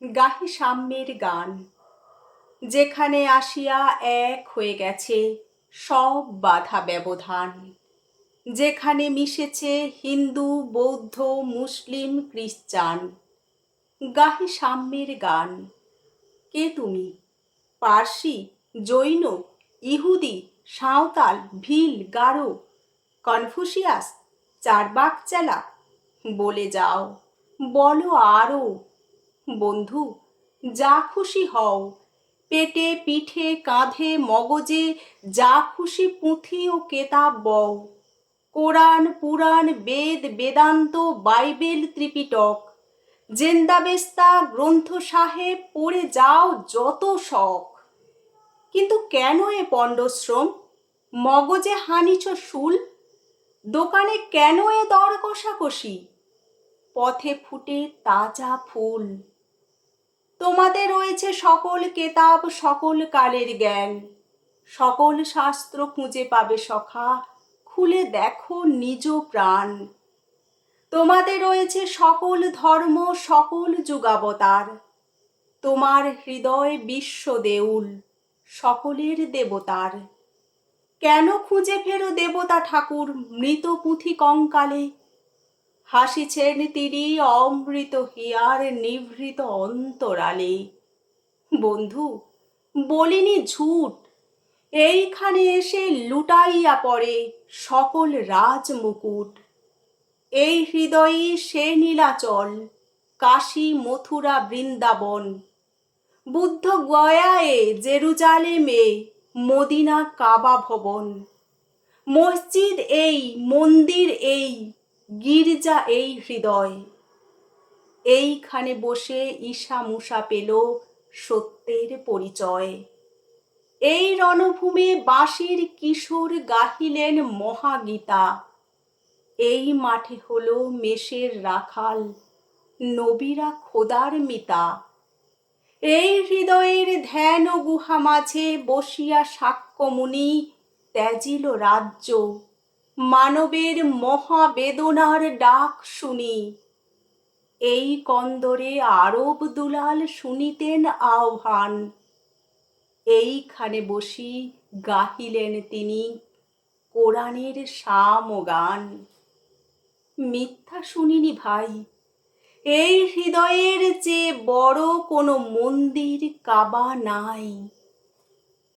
গাহি সাম্যের গান, যেখানে আসিয়া এক হয়ে গেছে সব বাধা ব্যবধান, যেখানে মিশেছে হিন্দু, বৌদ্ধ, মুসলিম, খ্রিস্টান। গাহি সাম্যের গান। কে তুমি? পার্সি, জৈন, ইহুদি, সাঁওতাল, ভিল, গারো, কনফুসিয়াস, চারবাক চেলা? বলে যাও, বলো আরও। বন্ধু, যা খুশি হও, পেটে, পিঠে, কাঁধে, মগজে যা খুশি পুঁথি ও কেতাব বও। কোরআন, পুরাণ, বেদ, বেদান্ত, বাইবেল, ত্রিপিটক, জেন্দাবেস্তা, গ্রন্থ সাহেব পড়ে যাও যত শখ। কিন্তু কেন এ পণ্ডশ্রম? মগজে হানিছ শুল? দোকানে কেন এ দর কষাকষি? পথে ফুটে তাজা ফুল। তোমাদের রয়েছে সকল কেতাব, সকল কালের জ্ঞান, সকল শাস্ত্র খুঁজে পাবে সখা, খুলে দেখো নিজ প্রাণ। তোমাদের রয়েছে সকল ধর্ম, সকল যুগাবতার, তোমার হৃদয় বিশ্ব দেউল, সকলের দেবতার। কেন খুঁজে ফেরো দেবতা ঠাকুর মৃত পুঁথি কঙ্কালে? হাসিছেন তিনি অমৃত হিয়ার নিভৃত অন্তরালে। বন্ধু, বলিনি ঝুট, এইখানে এসে লুটাইয়া পড়ে সকল রাজ মুকুট। এই হৃদয়ে সে নীলাচল, কাশী, মথুরা, বৃন্দাবন, বুদ্ধ গয়ায়ে, জেরুজালেমে, মদিনা, কাবা ভবন। মসজিদ এই, মন্দির এই, গির্জা এই হৃদয়। এইখানে বসে ঈশা মুসা পেল সত্যের পরিচয়। এই রণভূমে বাঁশির কিশোর গাহিলেন মহাগীতা। এই মাঠে হলো মেষের রাখাল, নবীরা খোদার মিতা। এই হৃদয়ের ধ্যান ও গুহা মাঝে বসিয়া সাক্ষ্যমুনি ত্যাজিল রাজ্য, মানবের মহাবেদনার ডাক শুনি। এই কন্দরে আরব দুলাল শুনিতেন আহ্বান, এইখানে বসি গাহিলেন তিনি কোরআনের সামগান। মিথ্যা শুনিনি ভাই, এই হৃদয়ের চেয়ে বড় কোনো মন্দির কাবা নাই।